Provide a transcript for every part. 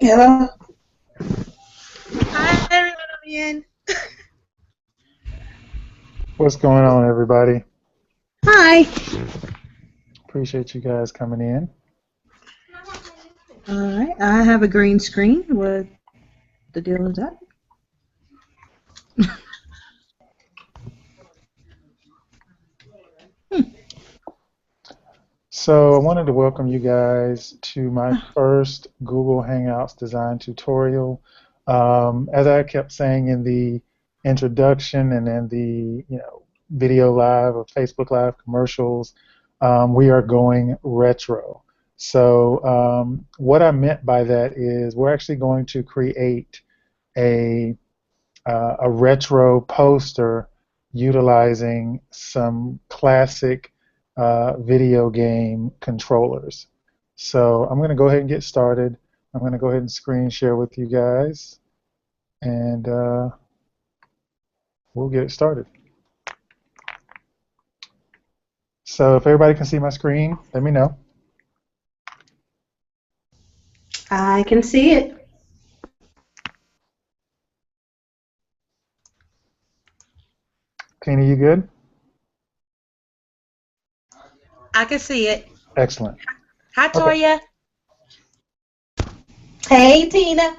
Hello. Hi everyone, I'm in. What's going on, everybody? Hi. Appreciate you guys coming in. All right. I have a green screen. What the deal is that? So I wanted to welcome you guys to my first Google Hangouts design tutorial. As I kept saying in the introduction and in the video live or Facebook live commercials, we are going retro. So what I meant by that is we're actually going to create a retro poster utilizing some classic video game controllers. So I'm going to go ahead and get started. I'm going to go ahead and screen share with you guys, and we'll get it started. So if everybody can see my screen, let me know. I can see it. Tina, you good? I can see it. Excellent. Hi Okay. Toya. Hey, Tina.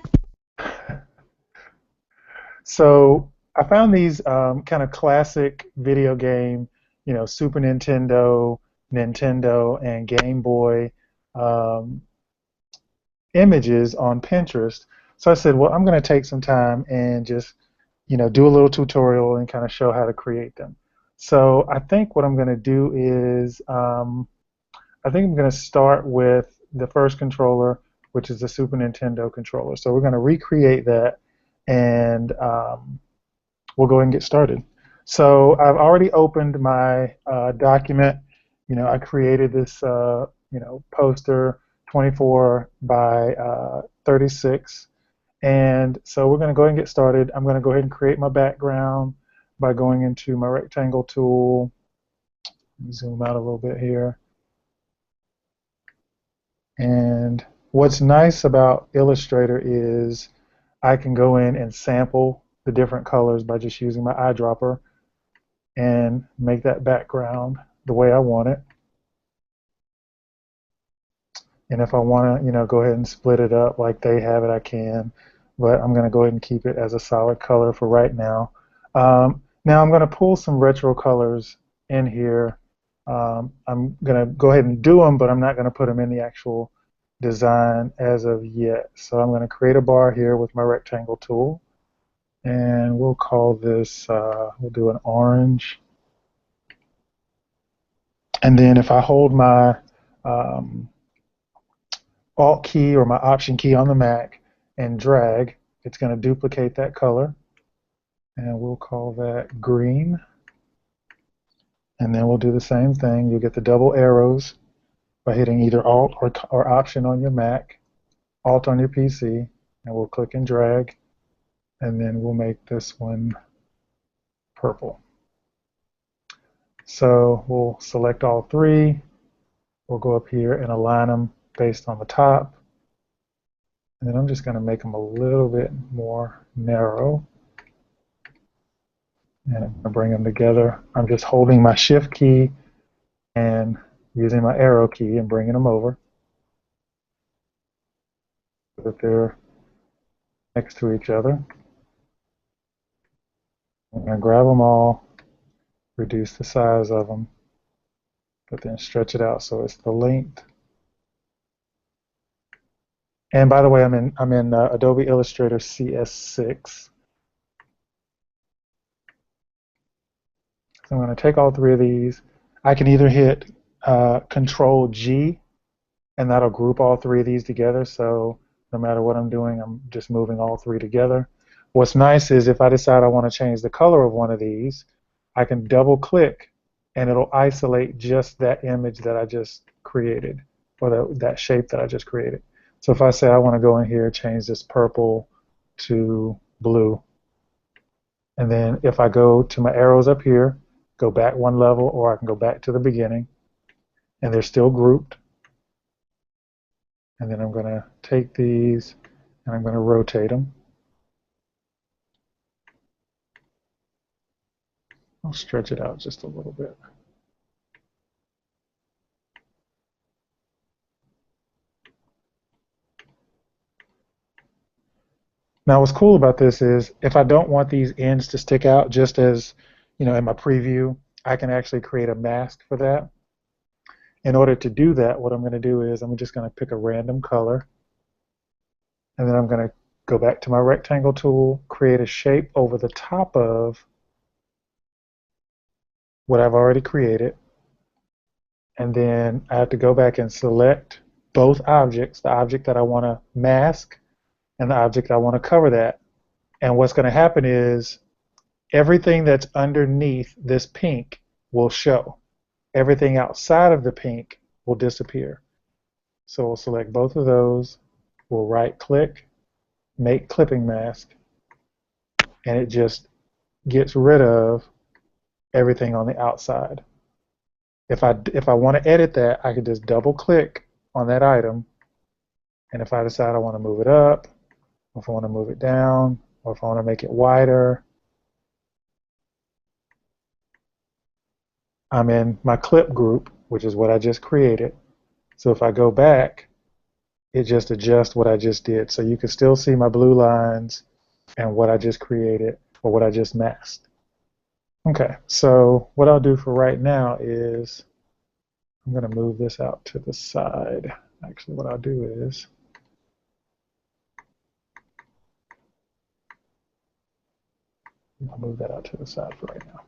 So I found these kind of classic video game, Super Nintendo, Nintendo, and Game Boy um, images on Pinterest. So I said, well, I'm going to take some time and just, do a little tutorial and kind of show how to create them. So I think what I'm going to do is, I think I'm going to start with the first controller, which is the Super Nintendo controller. So we're going to recreate that, and we'll go ahead and get started. So I've already opened my document. I created this, poster 24 by 36. And so we're going to go ahead and get started. I'm going to go ahead and create my background by going into my rectangle tool. Let me zoom out a little bit here. And what's nice about Illustrator is I can go in and sample the different colors by just using my eyedropper and make that background the way I want it. And if I want to, go ahead and split it up like they have it, I can. But I'm going to go ahead and keep it as a solid color for right now. Now I'm going to pull some retro colors in here. I'm going to go ahead and do them, but I'm not going to put them in the actual design as of yet. So I'm going to create a bar here with my rectangle tool. And we'll call this, we'll do an orange. And then if I hold my Alt key or my Option key on the Mac and drag, it's going to duplicate that color. And we'll call that green. And then we'll do the same thing. You'll get the double arrows by hitting either Alt or Option on your Mac, Alt on your PC, and we'll click and drag. And then we'll make this one purple. So we'll select all three. We'll go up here and align them based on the top. And then I'm just going to make them a little bit more narrow. And I'm going to bring them together. I'm just holding my Shift key and using my arrow key and bringing them over so that they're next to each other. I'm going to grab them all, reduce the size of them, but then stretch it out so it's the length. And by the way, I'm in Adobe Illustrator CS6. So I'm going to take all three of these. I can either hit Control G, and that'll group all three of these together. So no matter what I'm doing, I'm just moving all three together. What's nice is if I decide I want to change the color of one of these, I can double click and it'll isolate just that image that I just created, or that shape that I just created. So if I say I want to go in here, change this purple to blue, and then if I go to my arrows up here, go back one level, or I can go back to the beginning, and they're still grouped. And then I'm going to take these and I'm going to rotate them. I'll stretch it out just a little bit. Now what's cool about this is if I don't want these ends to stick out, just as in my preview, I can actually create a mask for that. In order to do that, what I'm going to do is I'm just going to pick a random color, and then I'm going to go back to my rectangle tool, create a shape over the top of what I've already created, and then I have to go back and select both objects, the object that I want to mask and the object I want to cover that. And what's going to happen is everything that's underneath this pink will show. Everything outside of the pink will disappear. So we'll select both of those, we'll right click, make clipping mask, and it just gets rid of everything on the outside. If I want to edit that, I can just double click on that item, and if I decide I want to move it up, or if I want to move it down, or if I want to make it wider, I'm in my clip group, which is what I just created. So if I go back, it just adjusts what I just did. So you can still see my blue lines and what I just created or what I just masked. Okay, so what I'll do for right now is I'm going to move this out to the side. Actually, what I'll do is I'll move that out to the side for right now.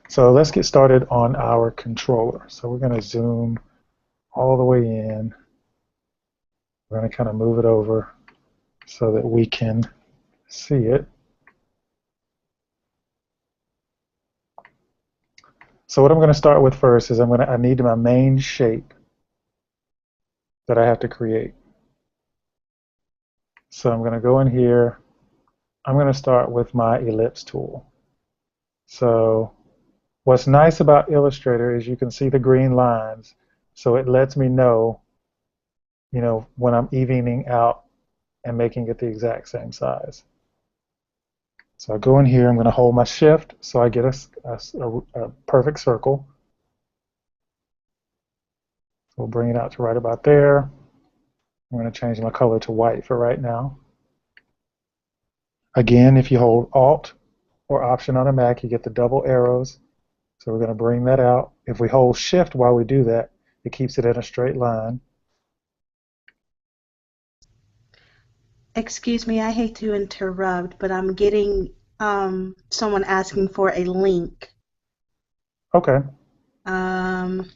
So let's get started on our controller. So we're going to zoom all the way in. We're going to kind of move it over so that we can see it. So what I'm going to start with first is I need my main shape that I have to create. So I'm going to go in here. I'm going to start with my ellipse tool. So what's nice about Illustrator is you can see the green lines, so it lets me know, when I'm evening out and making it the exact same size. So I go in here, I'm going to hold my shift so I get a perfect circle. We'll bring it out to right about there. I'm going to change my color to white for right now. Again, if you hold Alt or Option on a Mac, you get the double arrows. So we're going to bring that out. If we hold Shift while we do that, it keeps it in a straight line. Excuse me, I hate to interrupt, but I'm getting someone asking for a link. Okay. Um,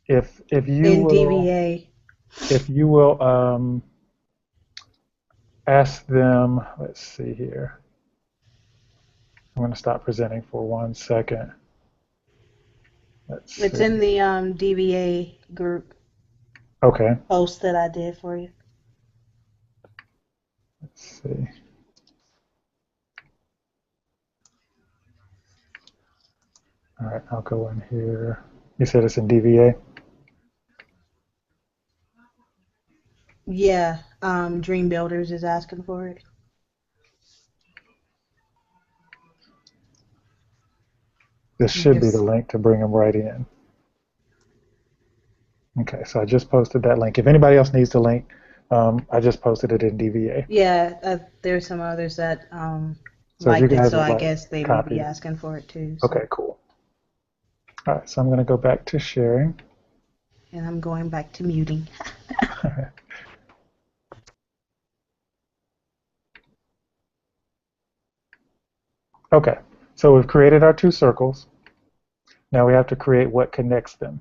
If you in will DVA. ask them, let's see here. I'm going to stop presenting for 1 second. Let's It's see. in the DVA group Okay. post that I did for you. Let's see. All right, I'll go in here. You said it's in DVA? Yeah, Dream Builders is asking for it. This should be the Yes. link to bring them right in. Okay, so I just posted that link. If anybody else needs the link, I just posted it in DVA. Yeah, there's some others that So if you liked it, guys so would I like guess they may be copies. asking for it too. So. Okay, cool. All right, so I'm going to go back to sharing. And I'm going back to muting. Okay, so we've created our two circles. Now we have to create what connects them.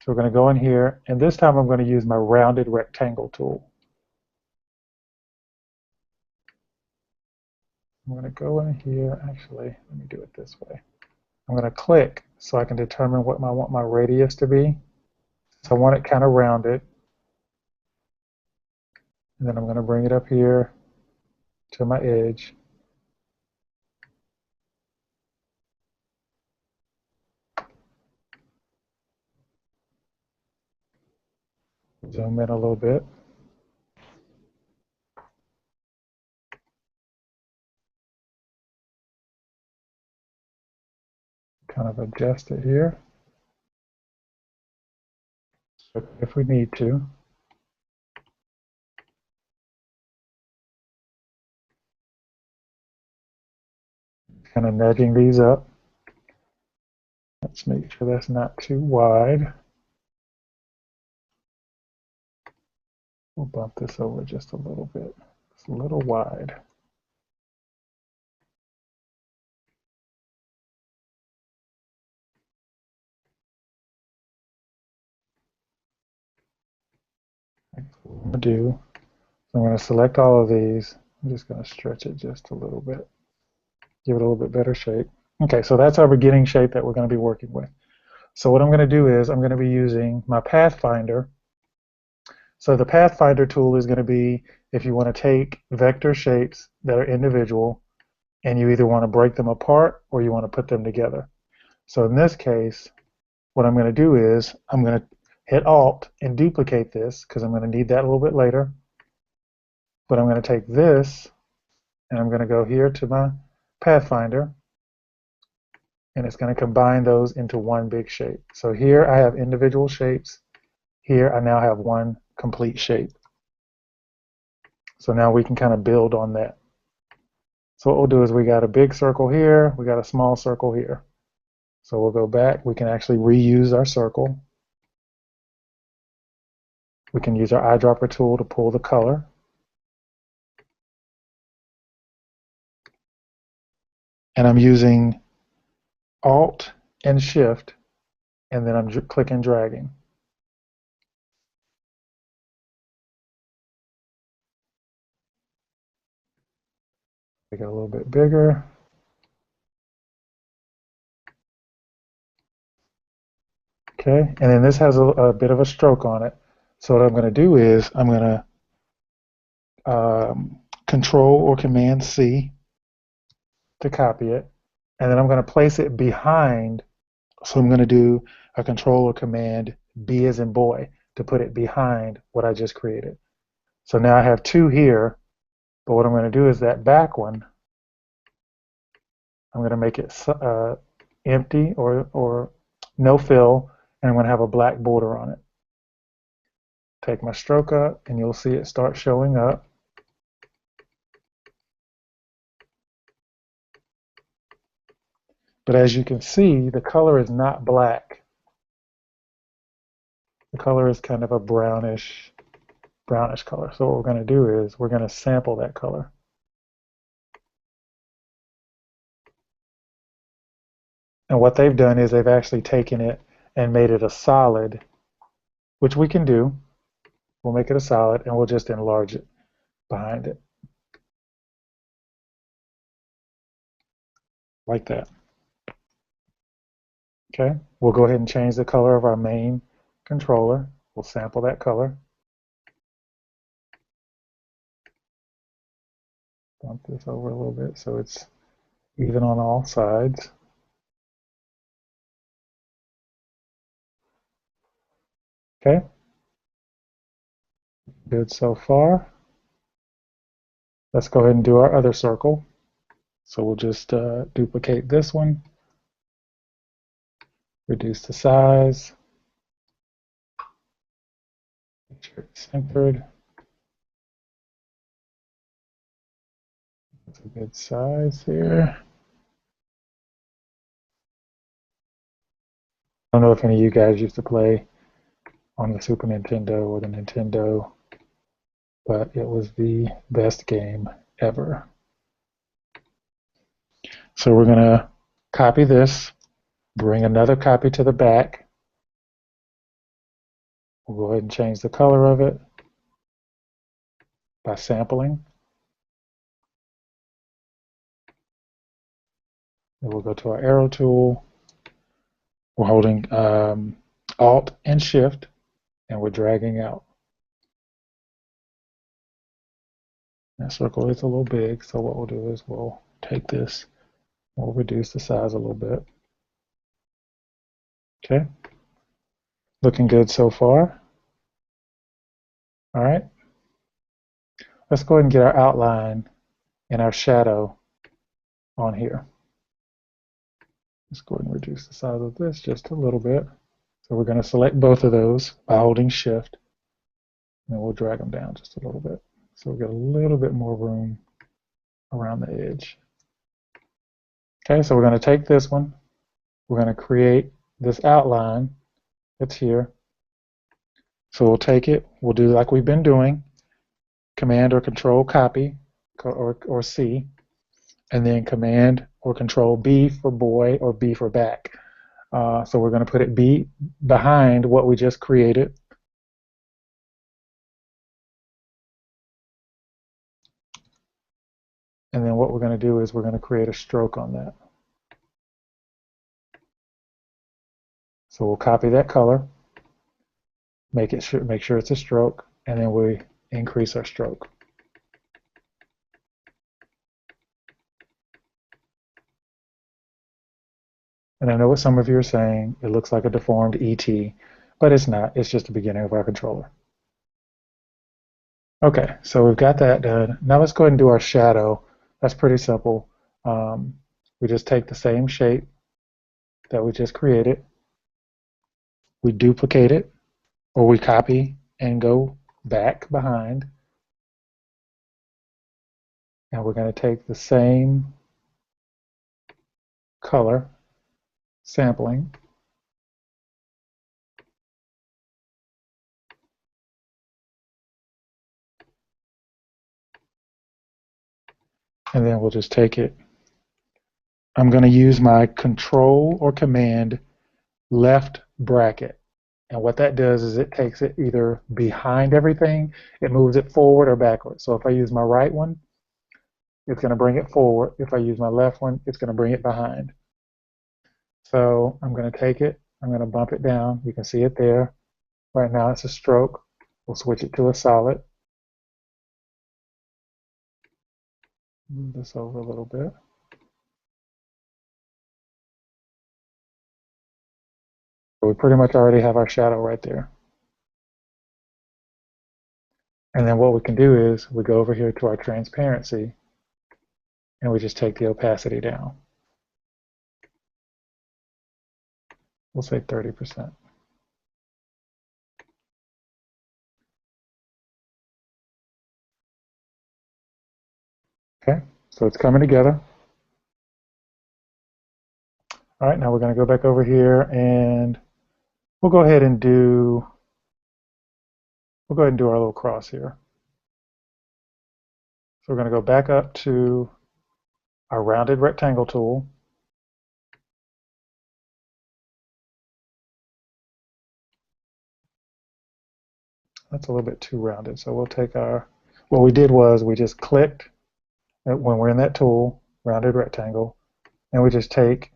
So we're going to go in here, and this time I'm going to use my rounded rectangle tool. I'm going to go in here. Actually, let me do it this way. I'm going to click so I can determine what I want my radius to be. So I want it kind of rounded. And then I'm going to bring it up here to my edge. Zoom in a little bit. Kind of adjust it here if we need to. Kind of nudging these up. Let's make sure that's not too wide. We'll bump this over just a little bit. It's a little wide. That's what I'm going to do. So I'm going to select all of these. I'm just going to stretch it just a little bit. Give it a little bit better shape. Okay, so that's our beginning shape that we're going to be working with. So what I'm going to do is I'm going to be using my Pathfinder. So the Pathfinder tool is going to be if you want to take vector shapes that are individual and you either want to break them apart or you want to put them together. So in this case, what I'm going to do is I'm going to hit Alt and duplicate this because I'm going to need that a little bit later. But I'm going to take this and I'm going to go here to my Pathfinder and it's going to combine those into one big shape. So here I have individual shapes. Here I now have one complete shape. So now we can kind of build on that. So what we'll do is we got a big circle here, we got a small circle here. So we'll go back, we can actually reuse our circle. We can use our eyedropper tool to pull the color. And I'm using Alt and Shift, and then I'm clicking dragging. Make it a little bit bigger. Okay, and then this has a bit of a stroke on it. So what I'm going to do is I'm going to Control or Command C to copy it, and then I'm going to place it behind. So I'm going to do a Control or Command B as in boy to put it behind what I just created. So now I have two here, but what I'm going to do is that back one, I'm going to make it empty or no fill, and I'm going to have a black border on it. Take my stroke up, and you'll see it start showing up. But as you can see, the color is not black. The color is kind of a brownish color. So what we're going to do is we're going to sample that color. And what they've done is they've actually taken it and made it a solid, which we can do. We'll make it a solid, and we'll just enlarge it behind it. Like that. Okay, we'll go ahead and change the color of our main controller. We'll sample that color. Bump this over a little bit so it's even on all sides. Okay, good so far. Let's go ahead and do our other circle. So we'll just duplicate this one, reduce the size, make sure it's centered. That's a good size here. I don't know if any of you guys used to play on the Super Nintendo or the Nintendo, but it was the best game ever. So we're going to copy this, bring another copy to the back. We'll go ahead and change the color of it by sampling. Then we'll go to our arrow tool. We're holding Alt and Shift, and we're dragging out. That circle is a little big, so what we'll do is we'll take this, we'll reduce the size a little bit. Okay, looking good so far. All right, let's go ahead and get our outline and our shadow on here. Let's go ahead and reduce the size of this just a little bit. So we're going to select both of those by holding Shift, and we'll drag them down just a little bit. So we'll get a little bit more room around the edge. Okay, so we're going to take this one. We're going to create this outline that's here. So we'll take it, we'll do like we've been doing, Command or Control copy, or C, and then Command or Control B for boy or B for back. So we're going to put it behind what we just created. And then what we're going to do is we're going to create a stroke on that. So we'll copy that color, make sure it's a stroke, and then we increase our stroke. And I know what some of you are saying, it looks like a deformed ET, but it's not, it's just the beginning of our controller. Okay, so we've got that done. Now let's go ahead and do our shadow. That's pretty simple. We just take the same shape that we just created, we duplicate it, or we copy and go back behind, and we're going to take the same color sampling, and then we'll just take it. I'm going to use my Control or Command left bracket. And what that does is it takes it either behind everything, it moves it forward or backwards. So if I use my right one, it's going to bring it forward. If I use my left one, it's going to bring it behind. So I'm going to take it, I'm going to bump it down. You can see it there. Right now it's a stroke. We'll switch it to a solid. Move this over a little bit. So we pretty much already have our shadow right there. And then what we can do is we go over here to our transparency and we just take the opacity down. We'll say 30%. Okay, so it's coming together. All right, now we're going to go back over here and we'll go ahead and do our little cross here. So we're going to go back up to our rounded rectangle tool. That's a little bit too rounded. So we'll take what we did was we just clicked when we're in that tool, rounded rectangle, and we just take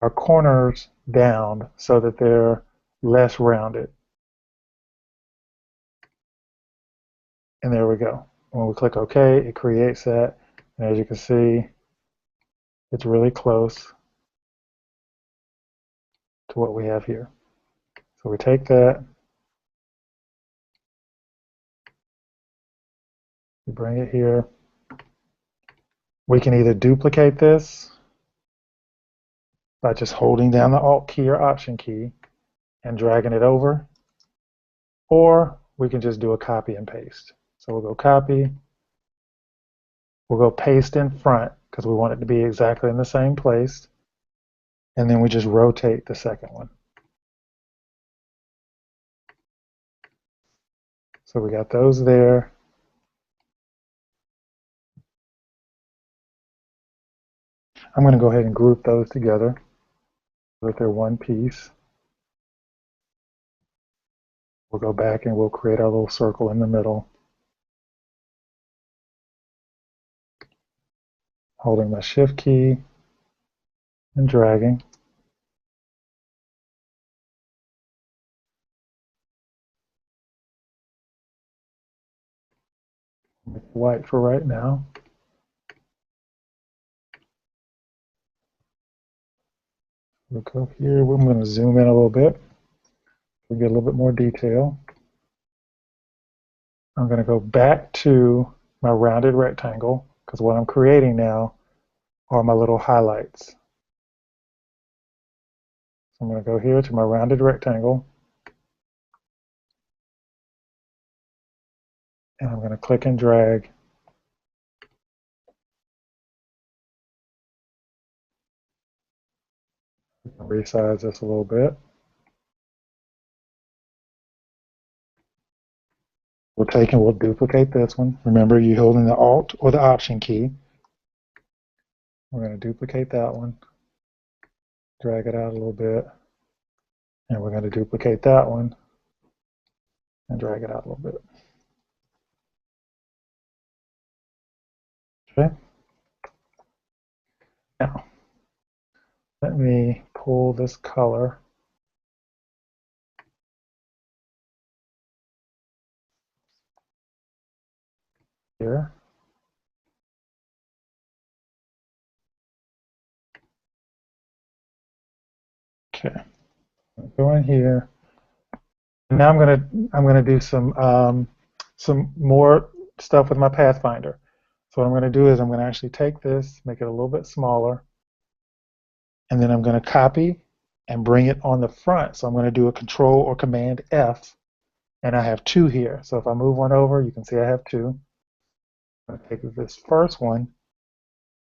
our corners down so that they're less rounded. And there we go. When we click OK, it creates that. And as you can see, it's really close to what we have here. So we take that, we bring it here. We can either duplicate this by just holding down the Alt key or Option key and dragging it over, or we can just do a copy and paste. So we'll go copy, we'll go paste in front because we want it to be exactly in the same place, and then we just rotate the second one. So we got those there. I'm going to go ahead and group those together so that they're one piece. We'll go back and we'll create our little circle in the middle, holding my Shift key and dragging. Make it white for right now. We'll go here. I'm going to zoom in a little bit. We'll get a little bit more detail. I'm going to go back to my rounded rectangle because what I'm creating now are my little highlights. So I'm going to go here to my rounded rectangle, and I'm going to click and drag. Resize this a little bit. We'll duplicate this one. Remember, you're holding the Alt or the Option key. We're going to duplicate that one, drag it out a little bit, and we're going to duplicate that one and drag it out a little bit. Okay. Now, let me pull this color here. Okay, go in here. Now I'm gonna do some more stuff with my Pathfinder. So what I'm gonna do is I'm gonna actually take this, make it a little bit smaller, and then I'm gonna copy and bring it on the front. So I'm gonna do a Control or Command F, and I have two here. So if I move one over, you can see I have two. I'm gonna take this first one,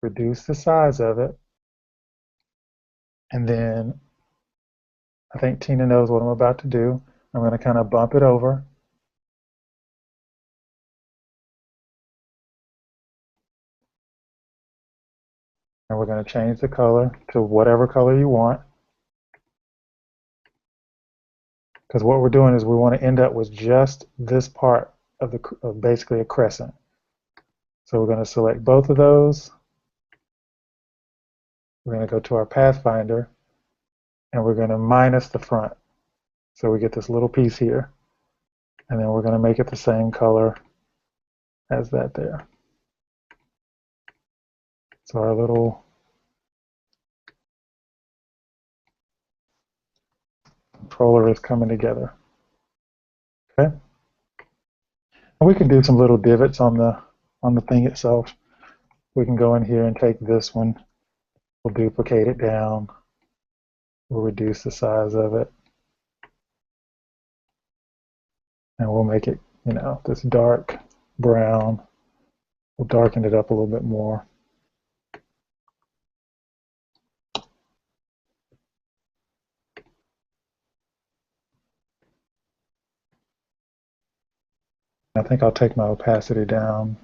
reduce the size of it, and then I think Tina knows what I'm about to do. I'm going to kind of bump it over. And we're going to change the color to whatever color you want. Because what we're doing is we want to end up with just this part of basically a crescent. So we're going to select both of those. We're going to go to our Pathfinder, and we're going to minus the front. So we get this little piece here. And then we're going to make it the same color as that there. So our little controller is coming together. Okay. And we can do some little divots on the thing itself. We can go in here and take this one. We'll duplicate it down. We'll reduce the size of it. And we'll make it, this dark brown. We'll darken it up a little bit more. I think I'll take my opacity down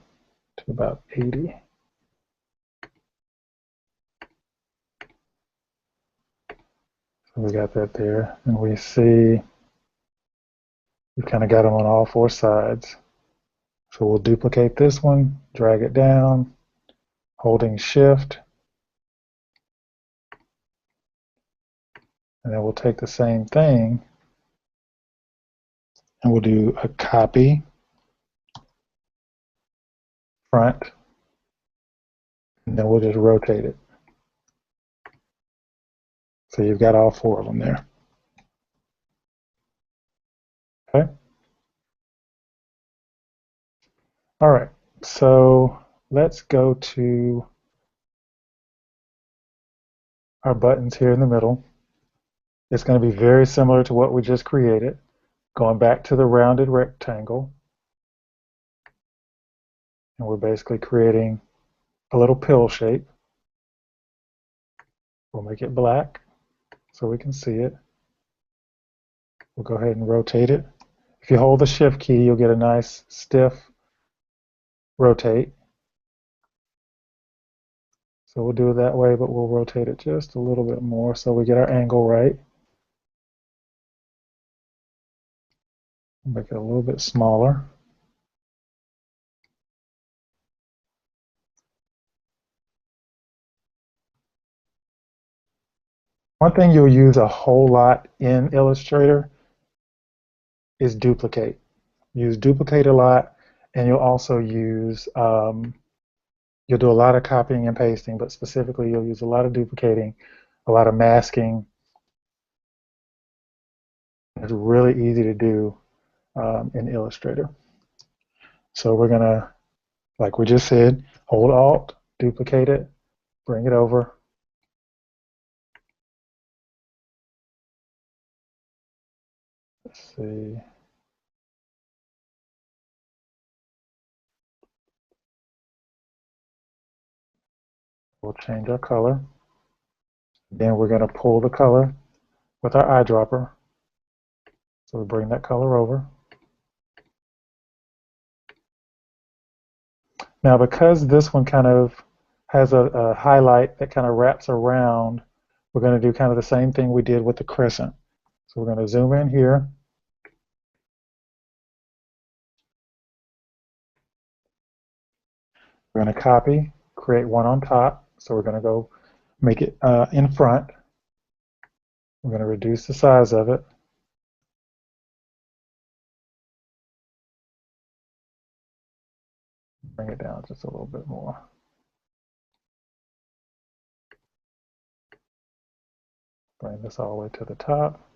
to about 80. So we got that there. And we see we've kind of got them on all four sides. So we'll duplicate this one, drag it down, holding Shift. And then we'll take the same thing and we'll do a copy, front, and then we'll just rotate it. So you've got all four of them there. Okay. All right. So let's go to our buttons here in the middle. It's going to be very similar to what we just created. Going back to the rounded rectangle. And we're basically creating a little pill shape. We'll make it black so we can see it. We'll go ahead and rotate it. If you hold the Shift key, you'll get a nice stiff rotate. So we'll do it that way, but we'll rotate it just a little bit more so we get our angle right. Make it a little bit smaller. One thing you'll use a whole lot in Illustrator is duplicate. Use duplicate a lot, and you'll also use, you'll do a lot of copying and pasting, but specifically you'll use a lot of duplicating, a lot of masking. It's really easy to do in Illustrator. So we're going to, like we just said, hold Alt, duplicate it, bring it over. Let's see. We'll change our color. Then we're going to pull the color with our eyedropper. So we bring that color over. Now, because this one kind of has a highlight that kind of wraps around, we're going to do kind of the same thing we did with the crescent. So we're going to zoom in here. We're going to copy, create one on top. So we're going to go make it in front. We're going to reduce the size of it. Bring it down just a little bit more. Bring this all the way to the top.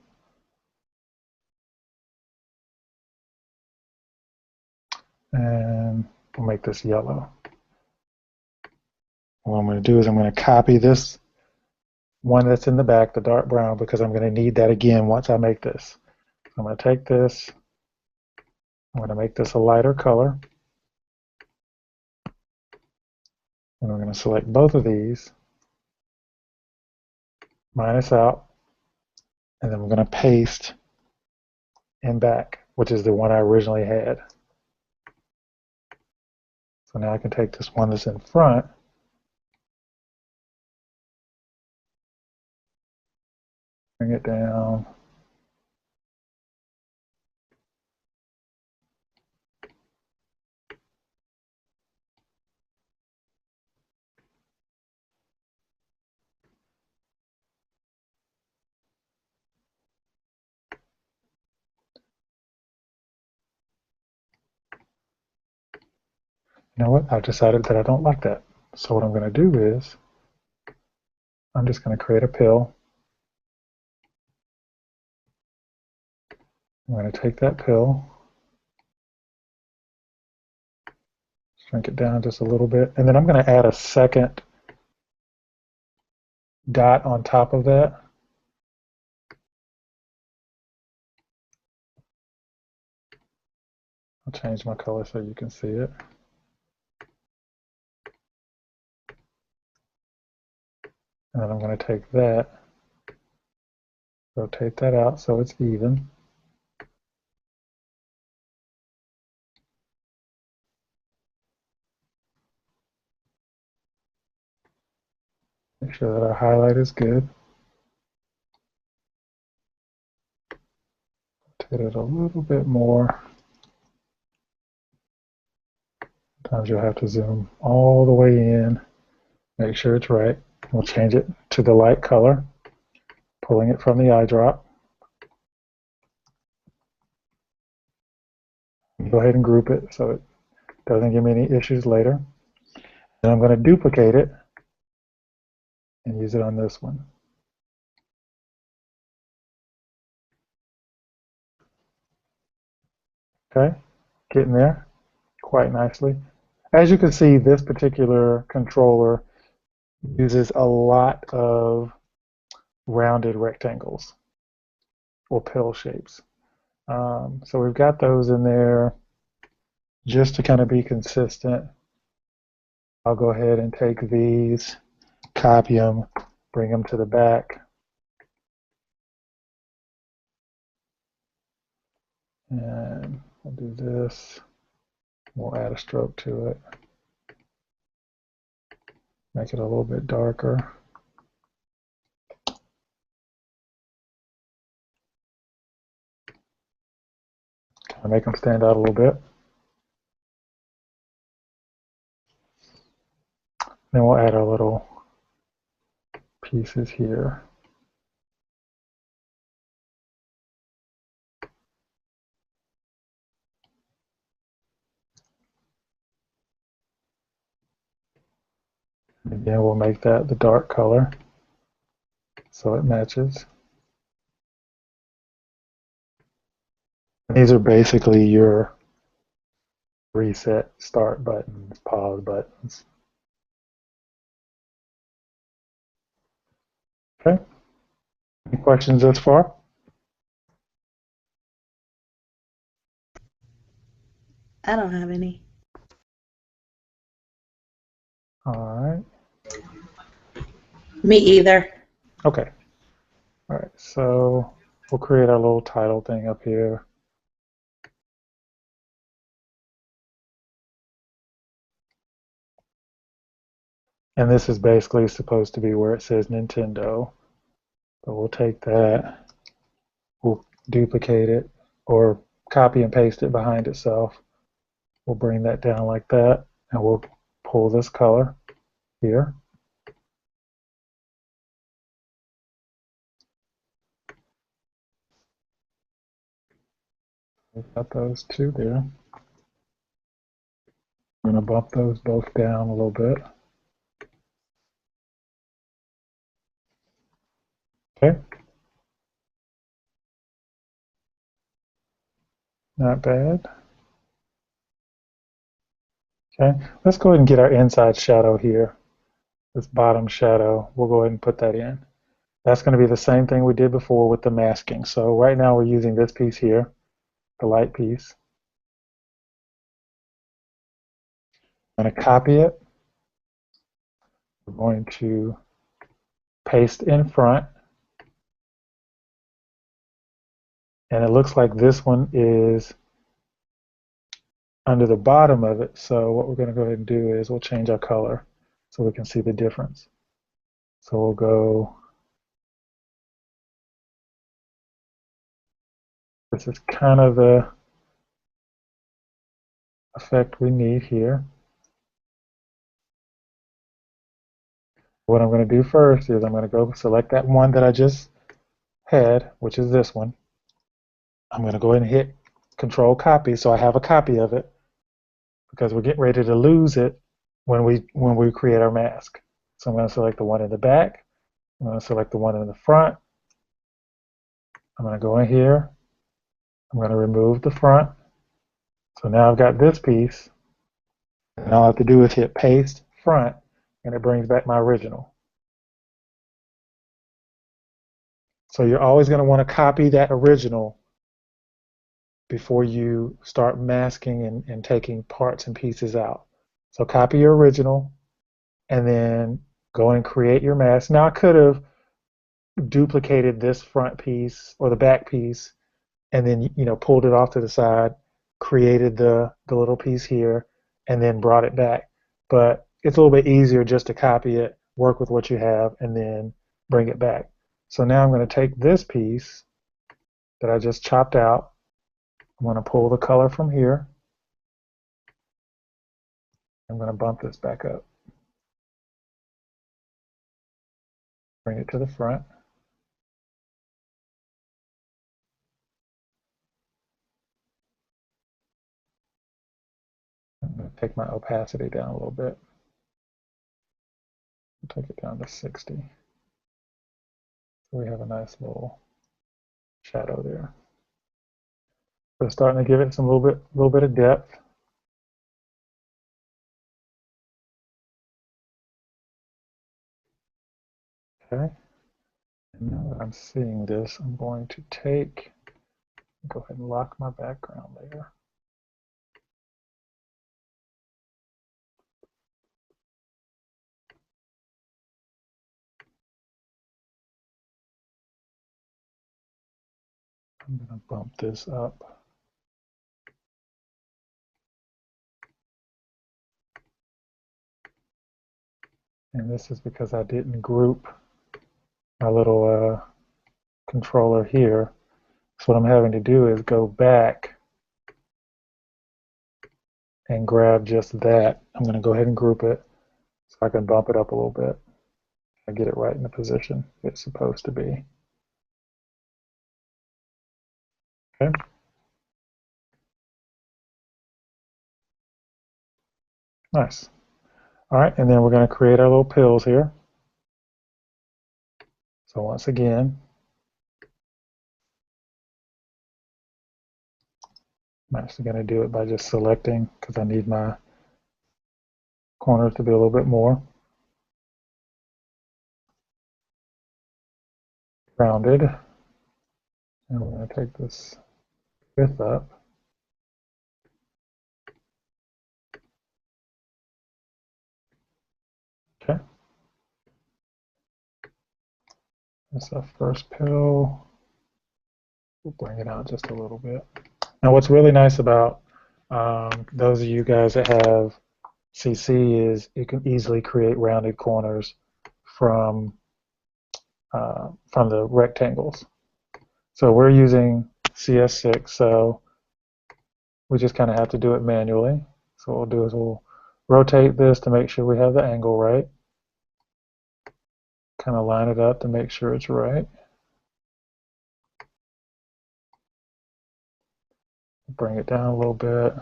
And we'll make this yellow. What I'm going to do is I'm going to copy this one that's in the back, the dark brown, because I'm going to need that again once I make this. I'm going to take this. I'm going to make this a lighter color. And we're going to select both of these, minus out, and then we're going to paste in back, which is the one I originally had. So now I can take this one that's in front, bring it down. You know what? I've decided that I don't like that. So what I'm going to do is I'm just going to create a pill. I'm going to take that pill, shrink it down just a little bit, and then I'm going to add a second dot on top of that. I'll change my color so you can see it. And then I'm going to take that, rotate that out so it's even. Make sure that our highlight is good. Rotate it a little bit more. Sometimes you'll have to zoom all the way in, make sure it's right. We'll change it to the light color, pulling it from the eyedrop. Go ahead and group it so it doesn't give me any issues later. Then I'm going to duplicate it and use it on this one. Okay, getting there quite nicely. As you can see, this particular controller uses a lot of rounded rectangles or pill shapes. So we've got those in there just to kind of be consistent. I'll go ahead and take these, copy them, bring them to the back. And we'll do this. We'll add a stroke to it. Make it a little bit darker. Kind of make them stand out a little bit. Then we'll add our little pieces here. Again, we'll make that the dark color so it matches. These are basically your reset, start buttons, pause buttons. Okay. Any questions thus far? I don't have any. All right. Me either. Okay. All right. So we'll create our little title thing up here. And this is basically supposed to be where it says Nintendo. But we'll take that, we'll duplicate it, or copy and paste it behind itself. We'll bring that down like that, and we'll pull this color here. We've got those two there. I'm going to bump those both down a little bit. Okay. Not bad. Okay. Let's go ahead and get our inside shadow here. This bottom shadow, we'll go ahead and put that in. That's going to be the same thing we did before with the masking. So right now we're using this piece here, the light piece. I'm going to copy it. We're going to paste in front. And it looks like this one is under the bottom of it. So what we're going to go ahead and do is we'll change our color so we can see the difference. So we'll go, this is kind of the effect we need here. What I'm going to do first is I'm going to go select that one that I just had, which is this one. I'm going to go ahead and hit Control Copy so I have a copy of it, because we're getting ready to lose it when we create our mask. So I'm going to select the one in the back. I'm going to select the one in the front. I'm going to go in here. I'm going to remove the front. So now I've got this piece. And all I have to do is hit Paste Front, and it brings back my original. So you're always going to want to copy that original before you start masking and taking parts and pieces out. So copy your original, and then go and create your mask. Now I could have duplicated this front piece or the back piece, and then pulled it off to the side, created the little piece here, and then brought it back. But it's a little bit easier just to copy it, work with what you have, and then bring it back. So now I'm going to take this piece that I just chopped out. I'm going to pull the color from here. I'm going to bump this back up. Bring it to the front. I'm going to take my opacity down a little bit. Take it down to 60. So we have a nice little shadow there. We're starting to give it some little bit of depth. Okay. And now that I'm seeing this, I'm going to go ahead and lock my background layer. I'm going to bump this up. And this is because I didn't group my little controller here. So what I'm having to do is go back and grab just that. I'm going to go ahead and group it so I can bump it up a little bit. I get it right in the position it's supposed to be. Okay. Nice. All right, and then we're going to create our little pills here. So once again, I'm actually going to do it by just selecting because I need my corners to be a little bit more rounded. And we're going to take this width up. Okay. That's our first pill. We'll bring it out just a little bit. Now, what's really nice about those of you guys that have CC is you can easily create rounded corners from the rectangles. So we're using CS6, so we just kind of have to do it manually. So what we'll do is we'll rotate this to make sure we have the angle right. Kind of line it up to make sure it's right. Bring it down a little bit.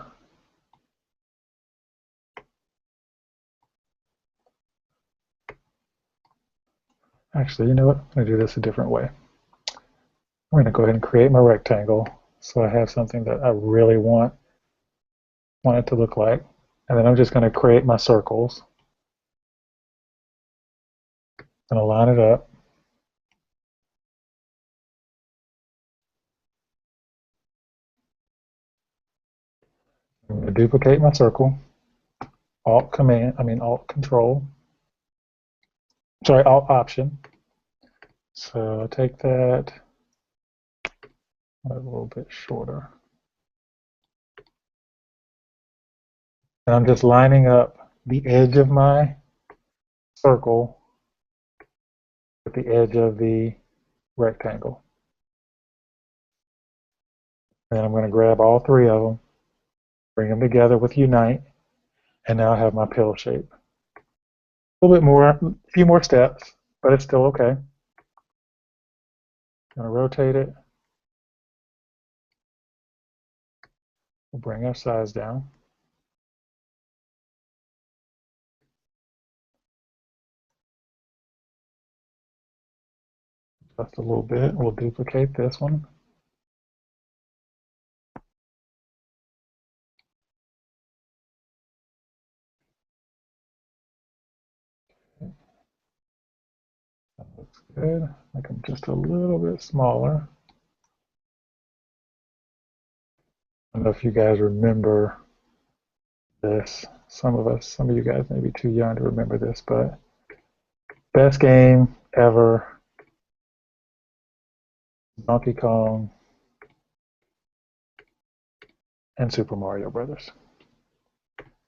Actually, you know what? I'm going to do this a different way. I'm going to go ahead and create my rectangle so I have something that I really want it to look like. And then I'm just going to create my circles. I'm going to line it up. I'm going to duplicate my circle. Alt Control. Sorry, Alt Option. So I'll take that a little bit shorter. And I'm just lining up the edge of my circle with the edge of the rectangle. And I'm going to grab all three of them, bring them together with Unite, and now I have my pill shape. A little bit more, a few more steps, but it's still okay. I'm going to rotate it. We'll bring our size down. Just a little bit. We'll duplicate this one. That looks good. Make them just a little bit smaller. I don't know if you guys remember this. Some of you guys may be too young to remember this, but best game ever, Donkey Kong and Super Mario Brothers.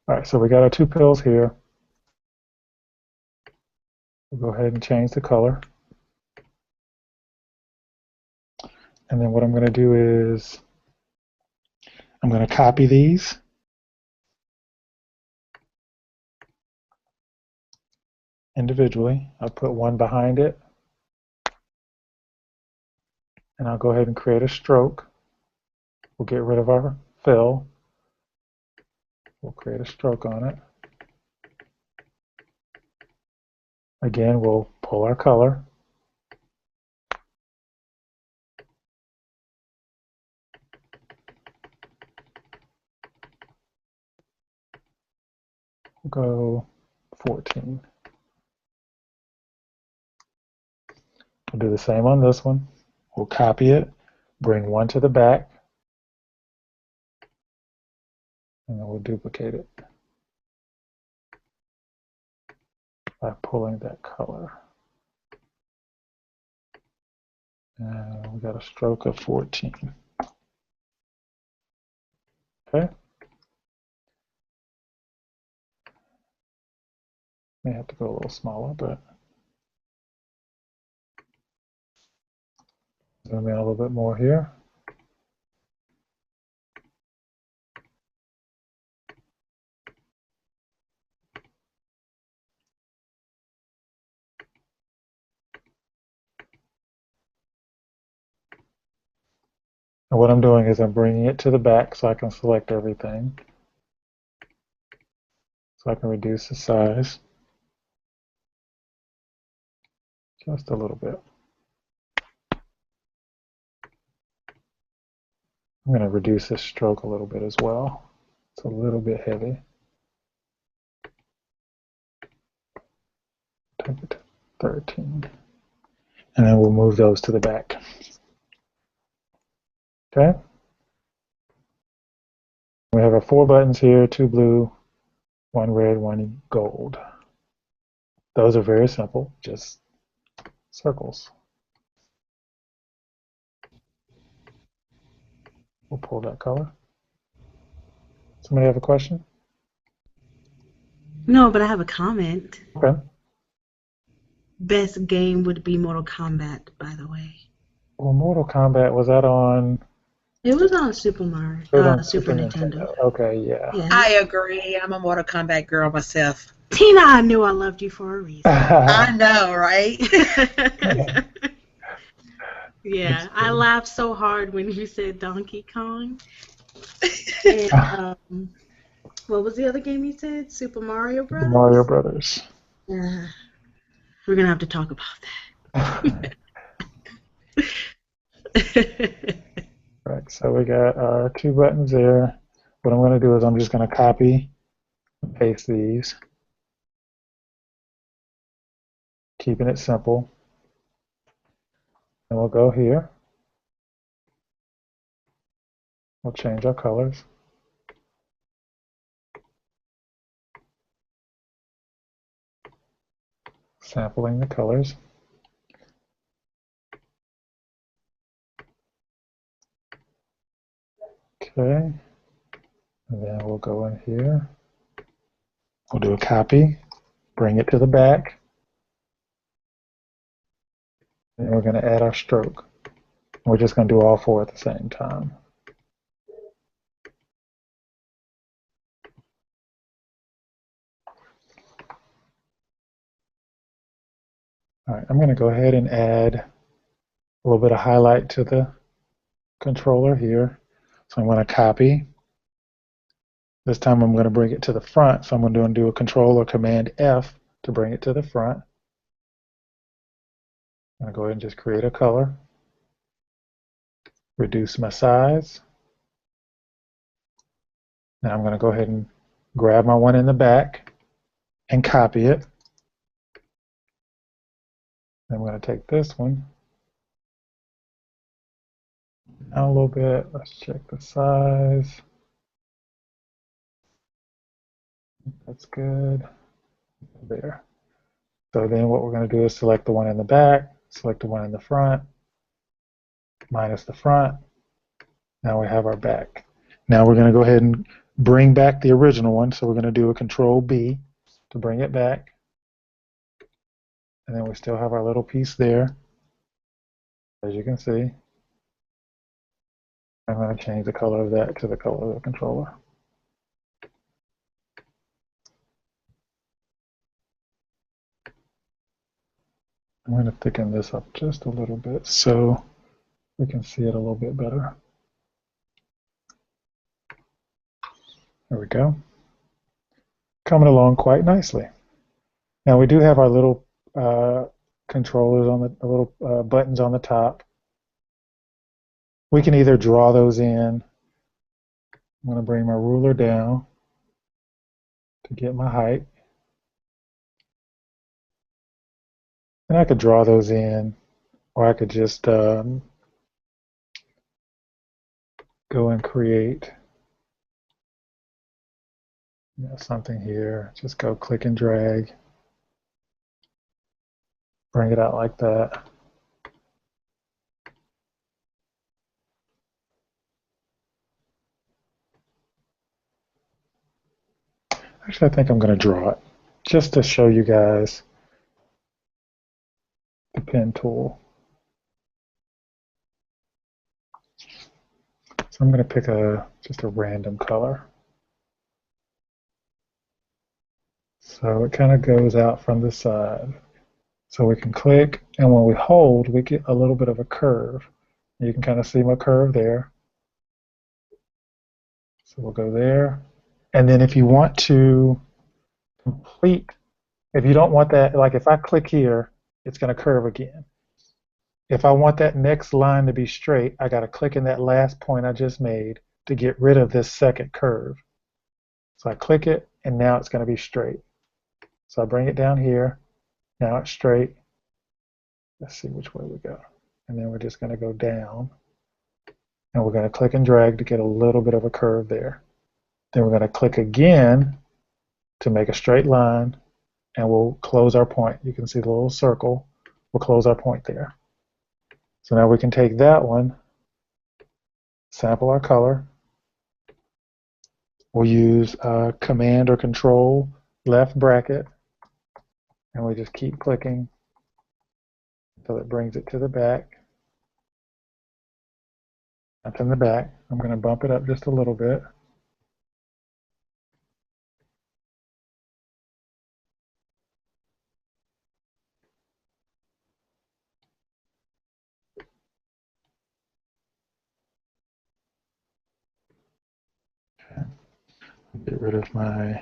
All right, so we got our two pills here. We'll go ahead and change the color. And then what I'm going to do is I'm going to copy these. Individually. I'll put one behind it. And I'll go ahead and create a stroke. We'll get rid of our fill. We'll create a stroke on it. Again, we'll pull our color. We'll go 14. We'll do the same on this one. We'll copy it, bring one to the back, and then we'll duplicate it by pulling that color. And we got a stroke of 14. Okay. May have to go a little smaller, but zoom in a little bit more here. And what I'm doing is I'm bringing it to the back so I can select everything. So I can reduce the size just a little bit. I'm going to reduce this stroke a little bit as well. It's a little bit heavy. Take it to 13. And then we'll move those to the back. Okay? We have our 4 buttons here, 2 blue, 1 red, 1 gold. Those are very simple, just circles. We'll pull that color. Somebody have a question? No, but I have a comment. Okay. Best game would be Mortal Kombat, by the way. Well, Mortal Kombat, was that on? It was on Super Mario, It was on Super Nintendo. Okay, yeah. Yeah. I agree. I'm a Mortal Kombat girl myself. Tina, I knew I loved you for a reason. I know, right? Yeah, I laughed so hard when you said Donkey Kong. And what was the other game you said? Super Mario Brothers? Mario Brothers. Yeah. We're going to have to talk about that. Right, so we got our 2 buttons there. What I'm going to do is I'm just going to copy and paste these, keeping it simple. And we'll go here. We'll change our colors. Sampling the colors. Okay. And then we'll go in here. We'll do a copy, bring it to the back. And we're going to add our stroke. We're just going to do all 4 at the same time. All right, I'm going to go ahead and add a little bit of highlight to the controller here. So I'm going to copy. This time I'm going to bring it to the front. So I'm going to do a Control or Command F to bring it to the front. I'm going to go ahead and just create a color. Reduce my size. Now I'm going to go ahead and grab my one in the back and copy it. I'm going to take this one down a little bit. Let's check the size. That's good. There. So then what we're going to do is select the one in the back, select the one in the front, minus the front. Now we have our back. Now we're going to go ahead and bring back the original one. So we're going to do a Control B to bring it back. And then we still have our little piece there, as you can see. I'm going to change the color of that to the color of the controller. I'm going to thicken this up just a little bit so we can see it a little bit better. There we go. Coming along quite nicely. Now we do have our little controllers on the little buttons on the top. We can either draw those in. I'm going to bring my ruler down to get my height. And I could draw those in, or I could just go and create something here. Just go click and drag. Bring it out like that. Actually, I think I'm going to draw it just to show you guys the pen tool. So I'm going to pick just a random color. So it kind of goes out from the side. So we can click, and when we hold, we get a little bit of a curve. You can kind of see my curve there. So we'll go there. And then if you want to complete, if you don't want that, like if I click here, it's going to curve again. If I want that next line to be straight, I got to click in that last point I just made to get rid of this second curve. So I click it, and now it's going to be straight. So I bring it down here. Now it's straight. Let's see which way we go. And then we're just going to go down. And we're going to click and drag to get a little bit of a curve there. Then we're going to click again to make a straight line, and we'll close our point. You can see the little circle. We'll close our point there. So now we can take that one, sample our color. We'll use Command or Control left bracket, and we just keep clicking until it brings it to the back. That's in the back. I'm going to bump it up just a little bit. Get rid of my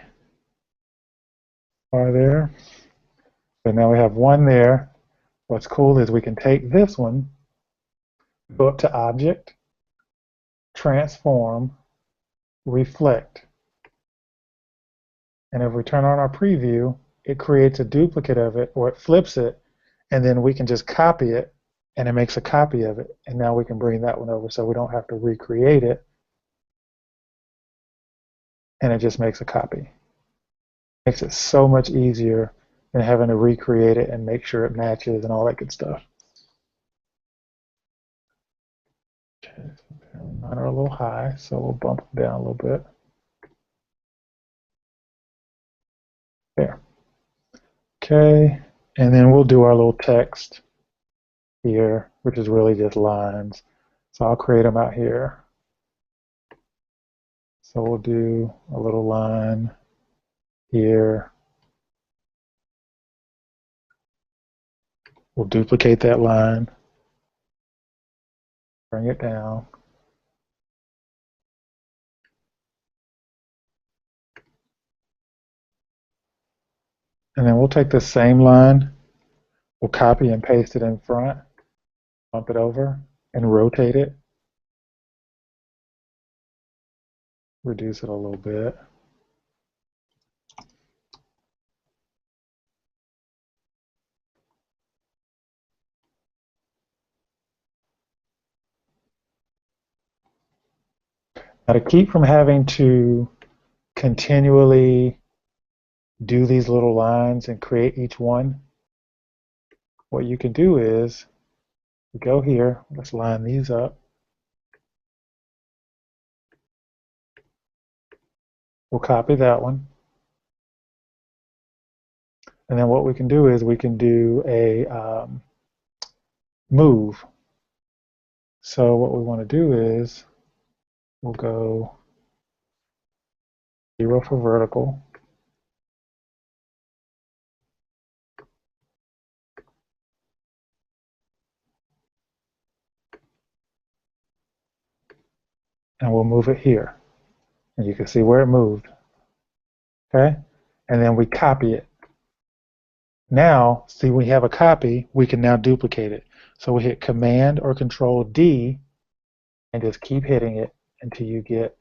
bar there. So now we have one there. What's cool is we can take this one, go up to Object, Transform, Reflect. And if we turn on our preview, it creates a duplicate of it, or it flips it, and then we can just copy it, and it makes a copy of it. And now we can bring that one over so we don't have to recreate it, and it just makes a copy. Makes it so much easier than having to recreate it and make sure it matches and all that good stuff. Okay, mine are a little high, so we'll bump them down a little bit. There. Okay, and then we'll do our little text here, which is really just lines. So I'll create them out here. So we'll do a little line here. We'll duplicate that line, bring it down. And then we'll take the same line, we'll copy and paste it in front, bump it over, and rotate it. Reduce it a little bit. Now to keep from having to continually do these little lines and create each one, what you can do is go here, let's line these up. We'll copy that one. And then what we can do is we can do a move. So what we want to do is we'll go 0 for vertical. And we'll move it here. And you can see where it moved. Okay? And then we copy it. Now, see, we have a copy, we can now duplicate it. So we hit Command or Control D and just keep hitting it until you get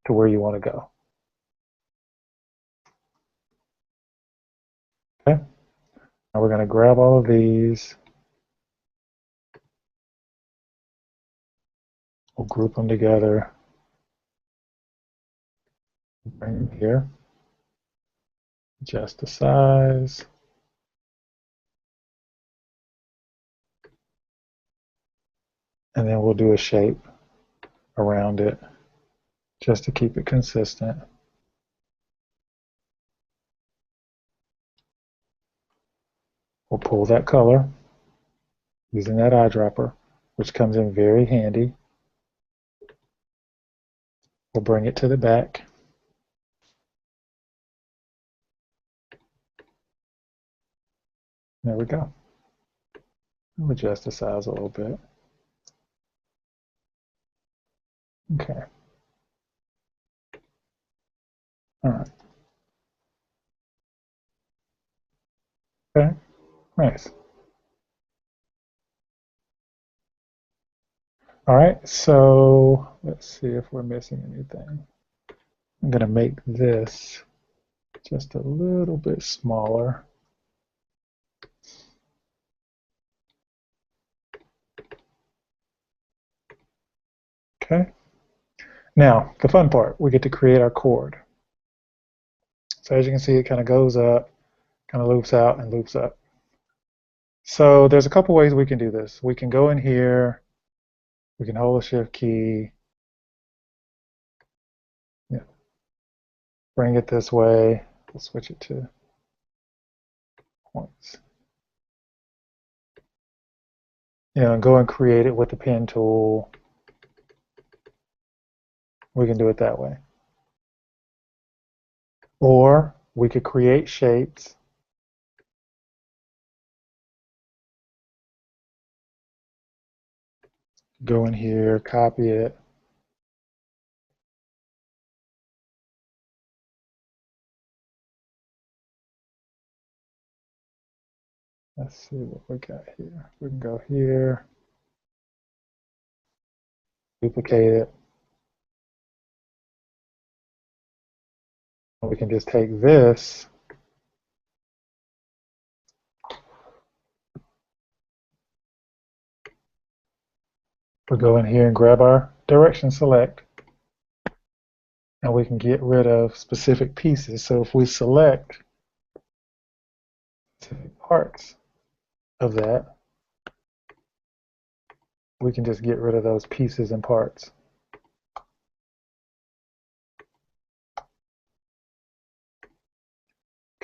to where you want to go. Okay? Now we're going to grab all of these. We'll group them together. Bring them here. Adjust the size. And then we'll do a shape around it just to keep it consistent. We'll pull that color using that eyedropper, which comes in very handy. We'll bring it to the back. There we go. We'll adjust the size a little bit. Okay. All right. Okay. Nice. All right, so let's see if we're missing anything. I'm going to make this just a little bit smaller. Okay. Now, the fun part, we get to create our chord. So as you can see, it kind of goes up, kind of loops out and loops up. So there's a couple ways we can do this. We can go in here, we can hold the shift key, yeah, bring it this way. We'll switch it to points. And go and create it with the pen tool. We can do it that way. Or we could create shapes. Go in here, copy it. Let's see what we got here. We can go here, duplicate it. We can just take this, we go in here and grab our direction select, and we can get rid of specific pieces. So if we select specific parts of that, we can just get rid of those pieces and parts.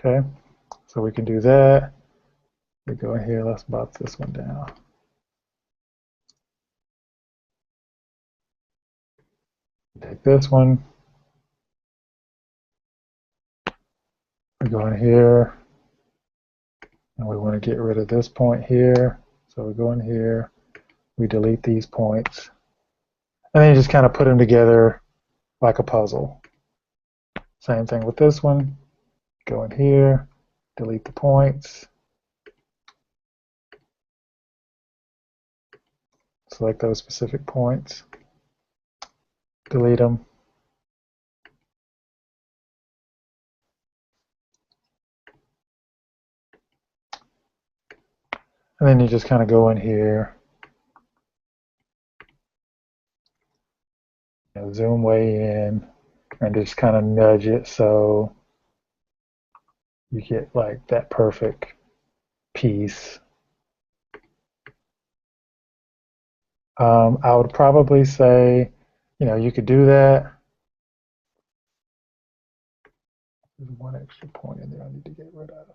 Okay, so we can do that. We go in here, let's bop this one down. Take this one. We go in here, and we want to get rid of this point here. So we go in here, we delete these points, and then you just kind of put them together like a puzzle. Same thing with this one. Go in here, delete the points, select those specific points, delete them. And then you just kind of go in here, zoom way in, and just kind of nudge it so you get like that perfect piece. I would probably say, you could do that. There's one extra point in there I need to get rid of.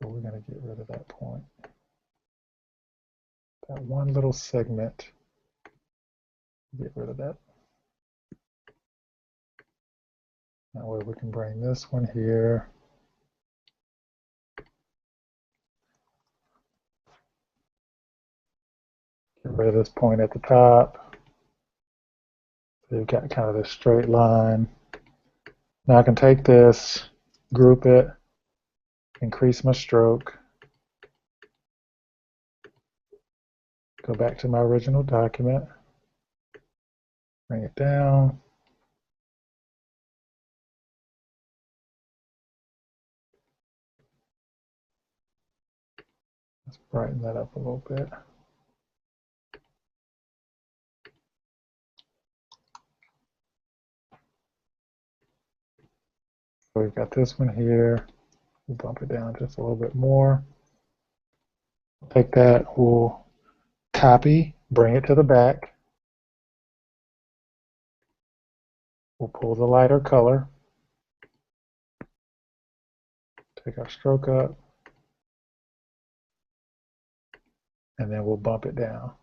So we're going to get rid of that point. That one little segment, get rid of that. That way we can bring this one here. Get rid of this point at the top. So you've got kind of this straight line. Now I can take this, group it, increase my stroke, go back to my original document, bring it down. Let's brighten that up a little bit. So we've got this one here. We'll bump it down just a little bit more. Take that, we'll copy, bring it to the back. We'll pull the lighter color. Take our stroke up. And then we'll bump it down.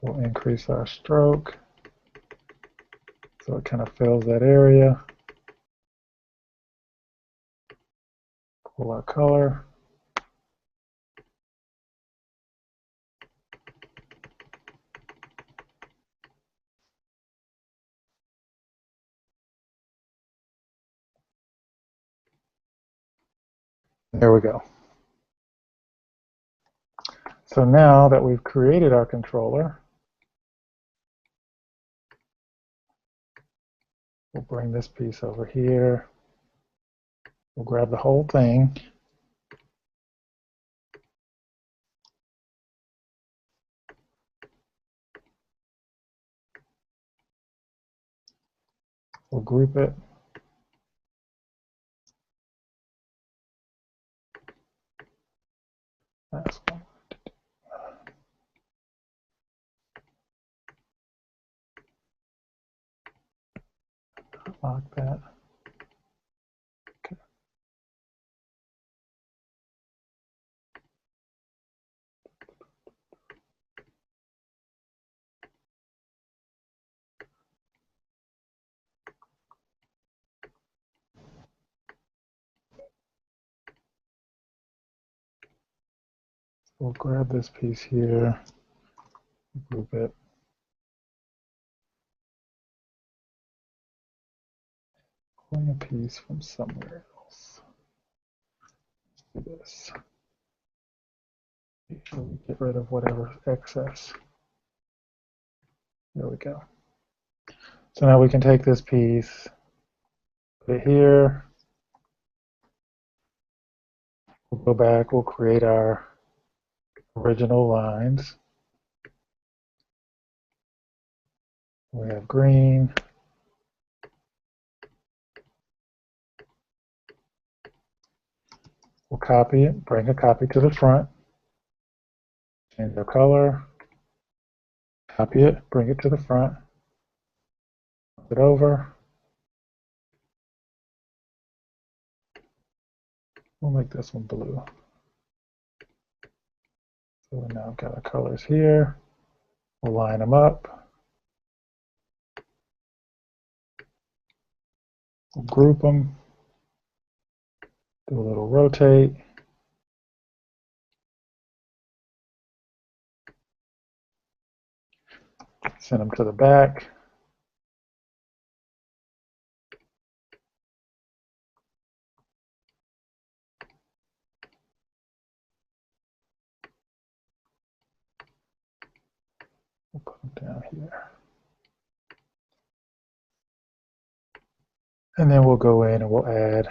We'll increase our stroke so it kind of fills that area. Pull our color. There we go. So now that we've created our controller, we'll bring this piece over here. We'll grab the whole thing. We'll group it. That's one. Lock that. Okay. We'll grab this piece here, group it. Pulling a piece from somewhere else. Do this. Make sure we get rid of whatever excess. There we go. So now we can take this piece, put it here. We'll go back, we'll create our original lines. We have green. We'll copy it, bring a copy to the front, change the color, copy it, bring it to the front, flip it over. We'll make this one blue. So we now got our colors here. We'll line them up. We'll group them. Do a little rotate. Send them to the back. We'll put them down here. And then we'll go in and we'll add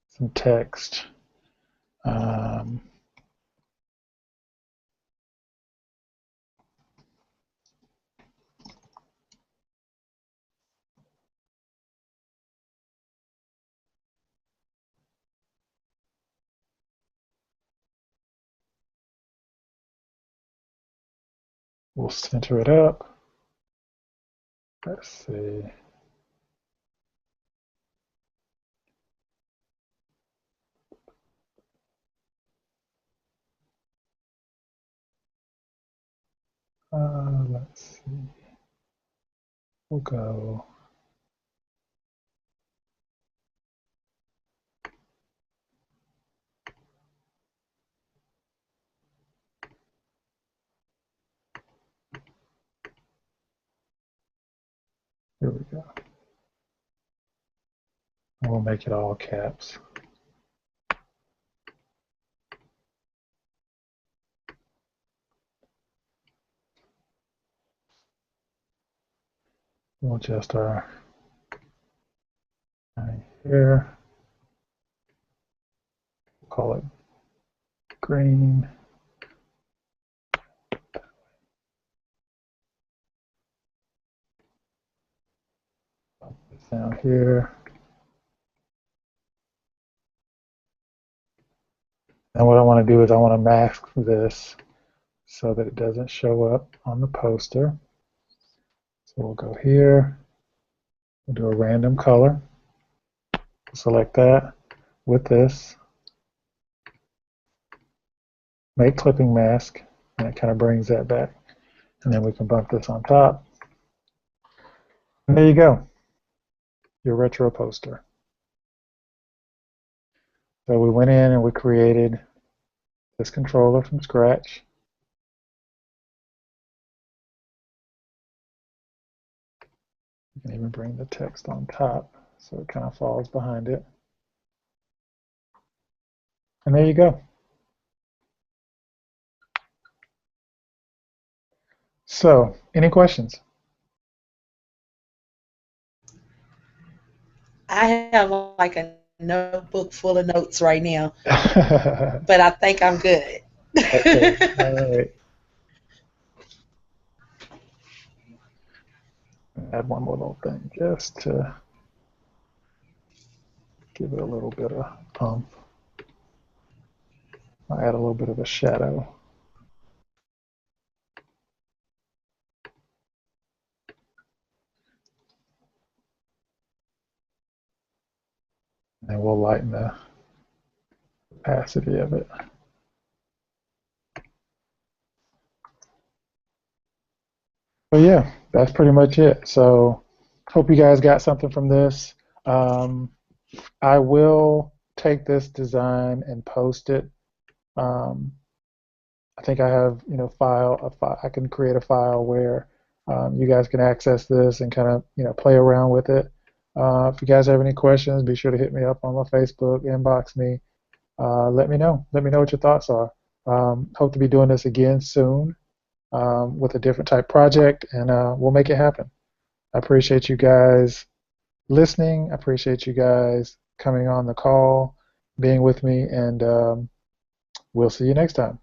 some text. We'll center it up. Let's see. Let's see. We'll go. Here we go. We'll make it all caps. We'll adjust our line here. We'll call it green. Put this down here. And what I want to do is I want to mask this so that it doesn't show up on the poster. So we'll go here. We'll do a random color. Select that with this. Make clipping mask, and it kind of brings that back. And then we can bump this on top. And there you go, your retro poster. So we went in and we created this controller from scratch. You can even bring the text on top so it kind of falls behind it. And there you go. So, any questions? I have like a notebook full of notes right now, Okay, but I think I'm good. all right. Add one more little thing just to give it a little bit of pump. I'll add a little bit of a shadow. And we'll lighten the opacity of it. But yeah, that's pretty much it. So hope you guys got something from this. I will take this design and post it. Um, I think I have, I can create a file where you guys can access this and kind of, play around with it. If you guys have any questions, be sure to hit me up on my Facebook, inbox me. Let me know. Let me know what your thoughts are. Hope to be doing this again soon with a different type project, and we'll make it happen. I appreciate you guys listening. I appreciate you guys coming on the call, being with me, and we'll see you next time.